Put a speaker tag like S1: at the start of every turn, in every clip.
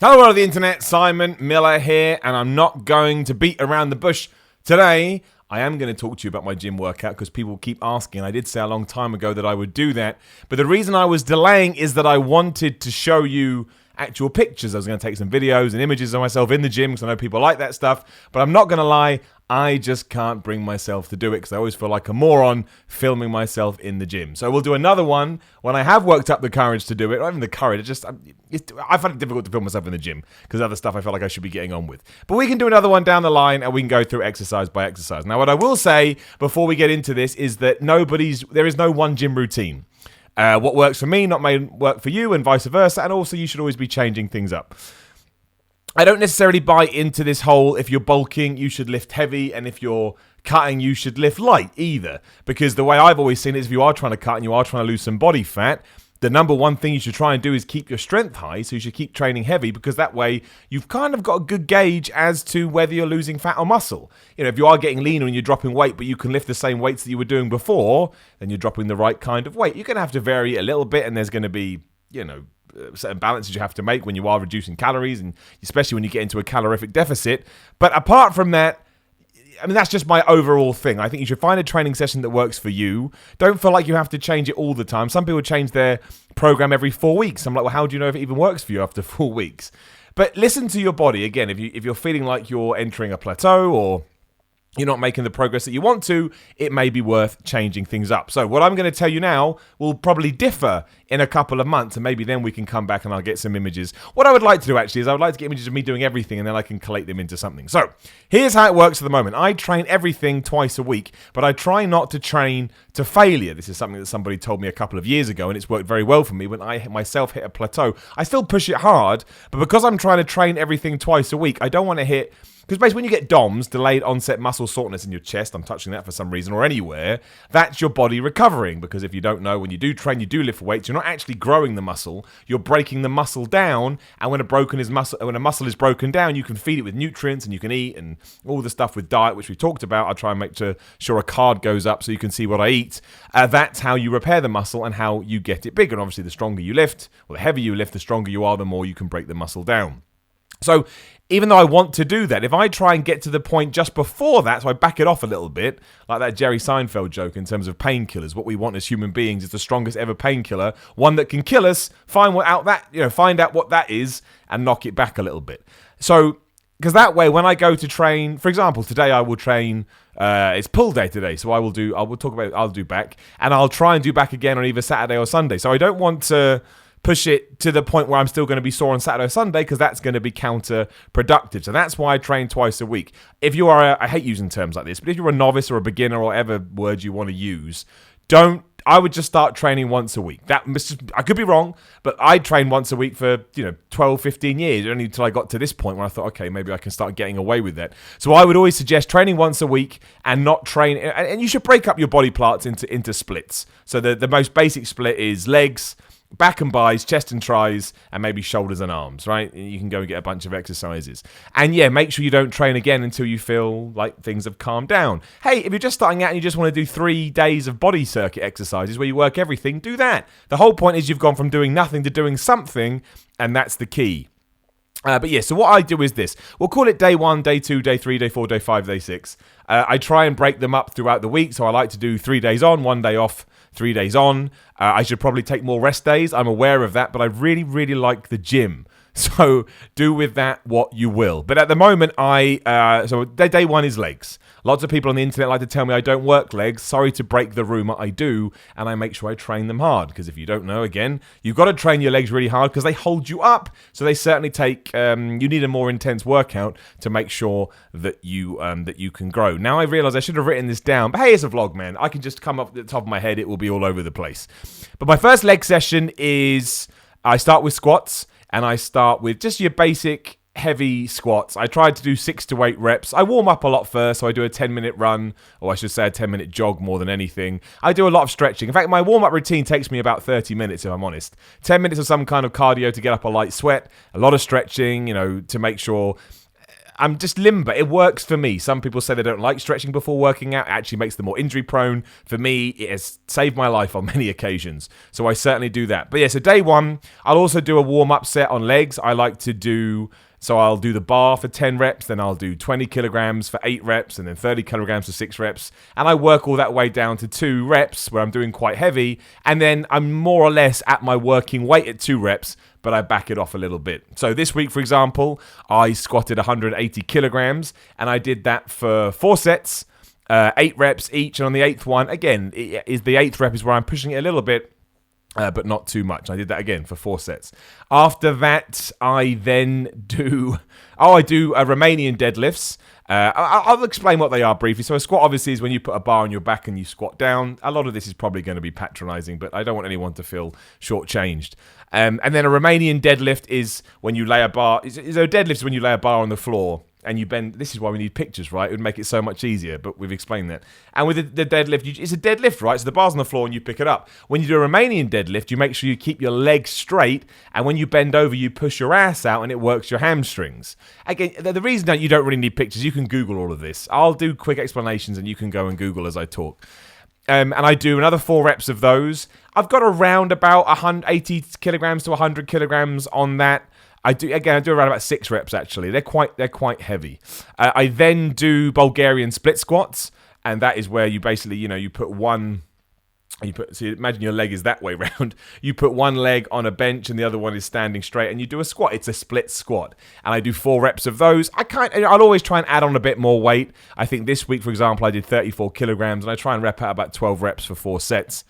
S1: Hello world of the internet, Simon Miller here, and I'm not going to beat around the bush today. I am going to talk to you about my gym workout because people keep asking. I did say a long time ago that I would do that, but the reason I was delaying is that I wanted to show you actual pictures. I was going to take some videos and images of myself in the gym because I know people like that stuff, but I'm not going to lie, I just can't bring myself to do it because I always feel like a moron filming myself in the gym. So we'll do another one when I have worked up the courage to do it. Not even the courage, I find it difficult to film myself in the gym because other stuff I feel like I should be getting on with. But we can do another one down the line and we can go through exercise by exercise. Now what I will say before we get into this is that there is no one gym routine. What works for me not may work for you and vice versa, and also you should always be changing things up. I don't necessarily buy into this whole if you're bulking, you should lift heavy, and if you're cutting, you should lift light either. Because the way I've always seen it is if you are trying to cut and you are trying to lose some body fat, the number one thing you should try and do is keep your strength high, so you should keep training heavy because that way you've kind of got a good gauge as to whether you're losing fat or muscle. You know, if you are getting leaner and you're dropping weight, but you can lift the same weights that you were doing before, then you're dropping the right kind of weight. You're going to have to vary a little bit, and there's going to be, certain balances you have to make when you are reducing calories, and especially when you get into a calorific deficit. But apart from that, I mean, that's just my overall thing. I think you should find a training session that works for you. Don't feel like you have to change it all the time. Some people change their program every 4 weeks. I'm like, well, how do you know if it even works for you after 4 weeks? But listen to your body. Again, if you're feeling like you're entering a plateau or you're not making the progress that you want to, it may be worth changing things up. So what I'm going to tell you now will probably differ in a couple of months, and maybe then we can come back and I'll get some images. What I would like to do actually is I would like to get images of me doing everything and then I can collate them into something. So here's how it works at the moment. I train everything twice a week, but I try not to train to failure. This is something that somebody told me a couple of years ago, and it's worked very well for me when I myself hit a plateau. I still push it hard, but because I'm trying to train everything twice a week, I don't want to hit... Because basically when you get DOMS, delayed onset muscle soreness in your chest, I'm touching that for some reason, or anywhere, that's your body recovering. Because if you don't know, when you do train, you do lift weights, you're not actually growing the muscle, you're breaking the muscle down, and when a muscle is broken down, you can feed it with nutrients, and you can eat, and all the stuff with diet, which we talked about. I try and make sure a card goes up so you can see what I eat. That's how you repair the muscle and how you get it bigger. And obviously the stronger you lift, or the heavier you lift, the stronger you are, the more you can break the muscle down. So even though I want to do that, if I try and get to the point just before that, so I back it off a little bit, like that Jerry Seinfeld joke in terms of painkillers, what we want as human beings is the strongest ever painkiller, one that can kill us, find out what that is and knock it back a little bit. So, because that way, when I go to train, for example, today I will train, it's pull day today, so I'll do back, and I'll try and do back again on either Saturday or Sunday. So I don't want to push it to the point where I'm still going to be sore on Saturday or Sunday because that's going to be counterproductive. So that's why I train twice a week. If you are, I hate using terms like this, but if you're a novice or a beginner or whatever word you want to use, I would just start training once a week. I could be wrong, but I trained once a week for 12, 15 years, only until I got to this point where I thought, okay, maybe I can start getting away with that. So I would always suggest training once a week and not train, and you should break up your body parts into splits. So the most basic split is legs, back and bis, chest and tries, and maybe shoulders and arms, right? You can go and get a bunch of exercises. And yeah, make sure you don't train again until you feel like things have calmed down. Hey, if you're just starting out and you just want to do 3 days of body circuit exercises where you work everything, do that. The whole point is you've gone from doing nothing to doing something, and that's the key. But yeah, so what I do is this. We'll call it day 1, day 2, day 3, day 4, day 5, day 6. I try and break them up throughout the week, so I like to do 3 days on, 1 day off, 3 days on. I should probably take more rest days. I'm aware of that, but I really, really like the gym. So do with that what you will. But at the moment, so day 1 is legs. Lots of people on the internet like to tell me I don't work legs. Sorry to break the rumor, I do. And I make sure I train them hard. Because if you don't know, again, you've got to train your legs really hard because they hold you up. So they certainly you need a more intense workout to make sure that you can grow. Now I realize I should have written this down. But hey, it's a vlog, man. I can just come up at the top of my head. It will be all over the place. But my first leg session is I start with squats. And I start with just your basic heavy squats. I try to do 6 to 8 reps. I warm up a lot first, so I do a 10-minute run, or I should say a 10-minute jog more than anything. I do a lot of stretching. In fact, my warm-up routine takes me about 30 minutes, if I'm honest. 10 minutes of some kind of cardio to get up a light sweat, a lot of stretching, to make sure... I'm just limber. It works for me. Some people say they don't like stretching before working out. It actually makes them more injury prone. For me, it has saved my life on many occasions. So I certainly do that. But yeah, so day one, I'll also do a warm-up set on legs. I like to do... So I'll do the bar for 10 reps, then I'll do 20 kilograms for 8 reps, and then 30 kilograms for 6 reps. And I work all that way down to 2 reps where I'm doing quite heavy. And then I'm more or less at my working weight at 2 reps, but I back it off a little bit. So this week, for example, I squatted 180 kilograms, and I did that for 4 sets, 8 reps each. And on the 8th one, again, the 8th rep is where I'm pushing it a little bit, but not too much. I did that again for 4 sets. After that, I then do... I do Romanian deadlifts. I'll explain what they are briefly. So a squat, obviously, is when you put a bar on your back and you squat down. A lot of this is probably going to be patronizing, but I don't want anyone to feel shortchanged. And then a Romanian deadlift is when you lay a bar... So a deadlift is when you lay a bar on the floor and you bend. This is why we need pictures, right? It would make it so much easier, but we've explained that. And with the deadlift, it's a deadlift, right? So the bar's on the floor and you pick it up. When you do a Romanian deadlift, you make sure you keep your legs straight, and when you bend over, you push your ass out and it works your hamstrings. Again, the reason that you don't really need pictures, you can Google all of this. I'll do quick explanations and you can go and Google as I talk. And I do another 4 reps of those. I've got around about 80 kilograms to 100 kilograms on that. I do around about 6 reps actually. They're quite heavy. I then do Bulgarian split squats, and that is where you basically, you put one. So imagine your leg is that way round. You put one leg on a bench and the other one is standing straight, and you do a squat. It's a split squat, and I do 4 reps of those. I'll always try and add on a bit more weight. I think this week, for example, I did 34 kilograms, and I try and rep out about 12 reps for 4 sets.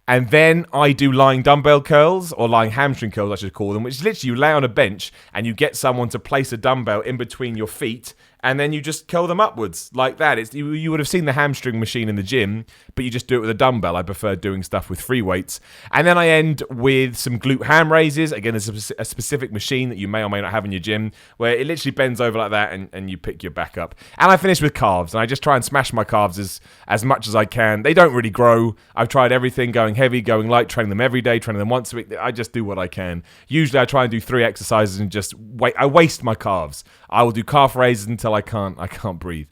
S1: And then I do lying dumbbell curls, or lying hamstring curls, I should call them, which is literally you lay on a bench and you get someone to place a dumbbell in between your feet, and then you just curl them upwards like that. You would have seen the hamstring machine in the gym, but you just do it with a dumbbell. I prefer doing stuff with free weights. And then I end with some glute ham raises. Again, there's a specific machine that you may or may not have in your gym where it literally bends over like that and you pick your back up. And I finish with calves, and I just try and smash my calves as much as I can. They don't really grow. I've tried everything, going heavy, going light, training them every day, training them once a week. I just do what I can. Usually I try and do 3 exercises and just wait. I waste my calves. I will do calf raises until I can't breathe.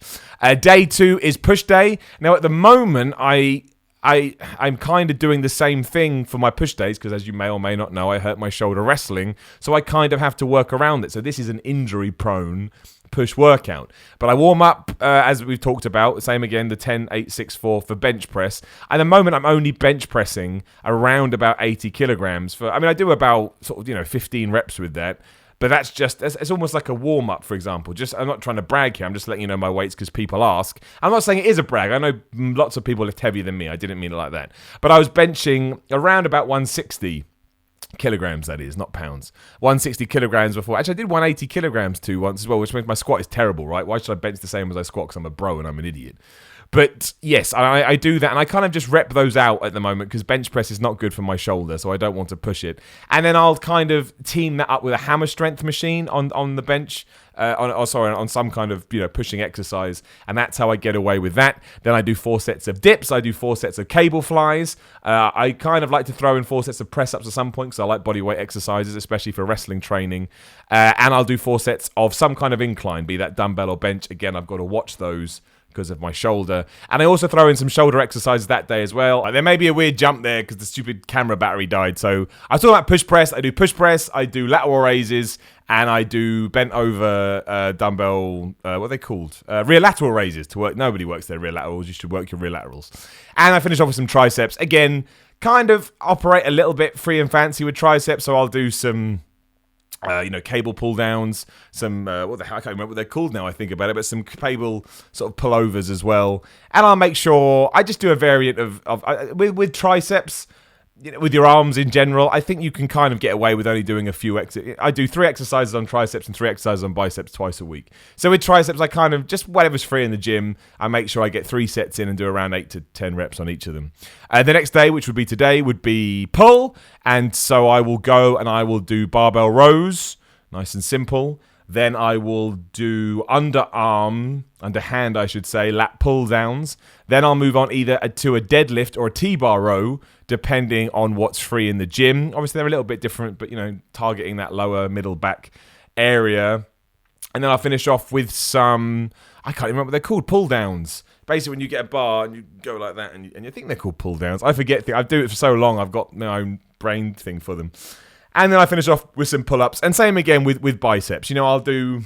S1: Day 2 is push day. Now at the moment I'm kind of doing the same thing for my push days because, as you may or may not know, I hurt my shoulder wrestling, so I kind of have to work around it. So this is an injury prone push workout. But I warm up, as we've talked about, same again, the 10, 8, 6, 4 for bench press. At the moment, I'm only bench pressing around about 80 kilograms. I do about 15 reps with that. But that's just, it's almost like a warm-up, for example. I'm not trying to brag here. I'm just letting you know my weights because people ask. I'm not saying it is a brag. I know lots of people lift heavier than me. I didn't mean it like that. But I was benching around about 160 kilograms, that is, not pounds. 160 kilograms before. Actually, I did 180 kilograms too once as well, which means my squat is terrible, right? Why should I bench the same as I squat? Because I'm a bro and I'm an idiot. But yes, I do that, and I kind of just rep those out at the moment because bench press is not good for my shoulder, so I don't want to push it. And then I'll kind of team that up with a hammer strength machine on the bench, on some kind of pushing exercise, and that's how I get away with that. Then I do 4 sets of dips, I do 4 sets of cable flies. I kind of like to throw in 4 sets of press ups at some point because I like body weight exercises, especially for wrestling training. And I'll do 4 sets of some kind of incline, be that dumbbell or bench. Again, I've got to watch those because of my shoulder. And I also throw in some shoulder exercises that day as well. There may be a weird jump there because the stupid camera battery died. So I was talking about push press. I do push press, I do lateral raises, and I do bent over dumbbell, what are they called? Rear lateral raises to work. Nobody works their rear laterals. You should work your rear laterals. And I finish off with some triceps. Again, kind of operate a little bit free and fancy with triceps. So I'll do some cable pull downs, some, I can't remember what they're called now I think about it, but some cable sort of pullovers as well. And I'll make sure, I just do a variant with triceps, with your arms in general. I think you can kind of get away with only doing a few I do 3 exercises on triceps and 3 exercises on biceps twice a week. So with triceps, I kind of just whatever's free in the gym, I make sure I get 3 sets in and do around 8 to 10 reps on each of them. The next day, which would be today, would be pull, and so I will go and I will do barbell rows, nice and simple. Then I will do underhand, I should say, lat pull downs. Then I'll move on either to a deadlift or a T-bar row, depending on what's free in the gym. Obviously, they're a little bit different, but, targeting that lower middle back area. And then I'll finish off with some, I can't remember what they're called, pull downs. Basically, when you get a bar and you go like that, and you think they're called pull downs. I forget. I do it for so long, I've got my own brain thing for them. And then I finish off with some pull-ups. And same again with biceps. I'll do,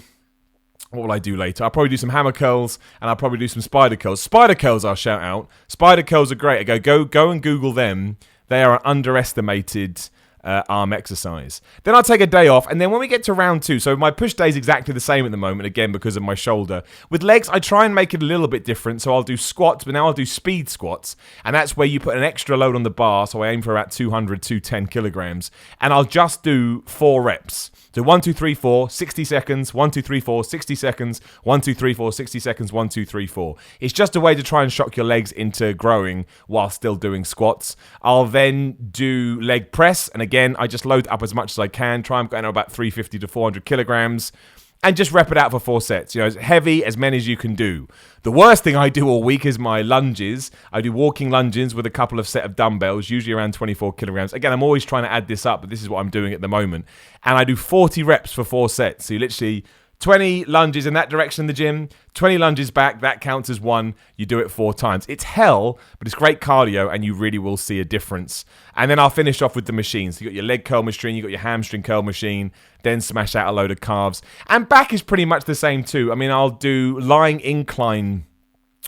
S1: what will I do later? I'll probably do some hammer curls, and I'll probably do some spider curls. Spider curls I'll shout out. Spider curls are great. I go and Google them. They are an underestimated arm exercise. Then I'll take a day off, and then when we get to round 2, so my push day is exactly the same at the moment, again because of my shoulder. With legs, I try and make it a little bit different, so I'll do squats, but now I'll do speed squats, and that's where you put an extra load on the bar, so I aim for about 200, 210 kilograms, and I'll just do 4 reps. So 1, 2, 3, 4, 60 seconds, 1, 2, 3, 4, 60 seconds, 1, 2, 3, 4, 60 seconds, 1, 2, 3, 4. It's just a way to try and shock your legs into growing while still doing squats. I'll then do leg press, and again, I just load up as much as I can, try and go about 350 to 400 kilograms, and just rep it out for 4 sets. As heavy, as many as you can do. The worst thing I do all week is my lunges. I do walking lunges with a couple of set of dumbbells, usually around 24 kilograms. Again, I'm always trying to add this up, but this is what I'm doing at the moment. And I do 40 reps for 4 sets. So you literally 20 lunges in that direction in the gym, 20 lunges back, that counts as 1. You do it 4 times. It's hell, but it's great cardio, and you really will see a difference. And then I'll finish off with the machines. So you got your leg curl machine, you got your hamstring curl machine, then smash out a load of calves. And back is pretty much the same too. I'll do lying incline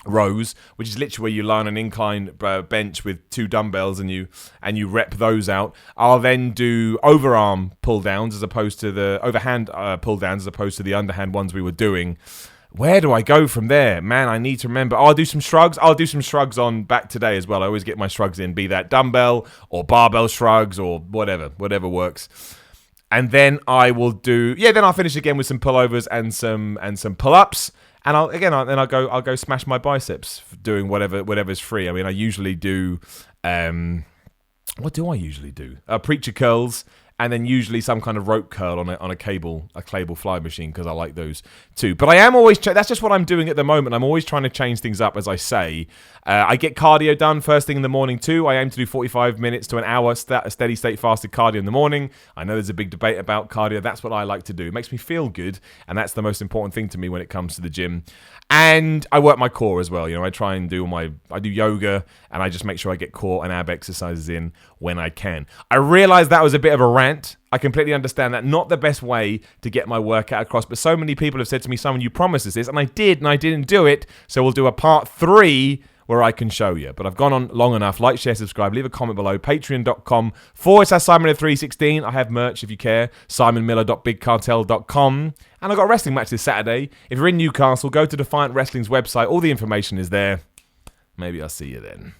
S1: rows, which is literally where you lie on an incline bench with 2 dumbbells and you rep those out. I'll then do overarm pull downs as opposed to the overhand pull downs as opposed to the underhand ones we were doing. Where do I go from there? Man, I need to remember. I'll do some shrugs. I'll do some shrugs on back today as well. I always get my shrugs in, be that dumbbell or barbell shrugs or whatever works. And then I will do, then I'll finish again with some pullovers and some pull-ups. And I'll go smash my biceps doing whatever's free. I usually do what do I usually do? Preacher curls, and then usually some kind of rope curl on a cable fly machine, because I like those too. But I am always that's just what I'm doing at the moment. I'm always trying to change things up, as I say. I get cardio done first thing in the morning too. I aim to do 45 minutes to an hour steady state fasted cardio in the morning. I know there's a big debate about cardio. That's what I like to do. It makes me feel good, and that's the most important thing to me when it comes to the gym. And I work my core as well. I try and I do yoga, and I just make sure I get core and ab exercises in when I can. I realized that was a bit of a rant. I completely understand that. Not the best way to get my workout across, but so many people have said to me, Simon, you promised us this, and I did, and I didn't do it. So we'll do a part 3 where I can show you. But I've gone on long enough. Like, share, subscribe, leave a comment below. Patreon.com/Simon316. I have merch if you care. SimonMiller.BigCartel.com. And I've got a wrestling match this Saturday. If you're in Newcastle, go to Defiant Wrestling's website. All the information is there. Maybe I'll see you then.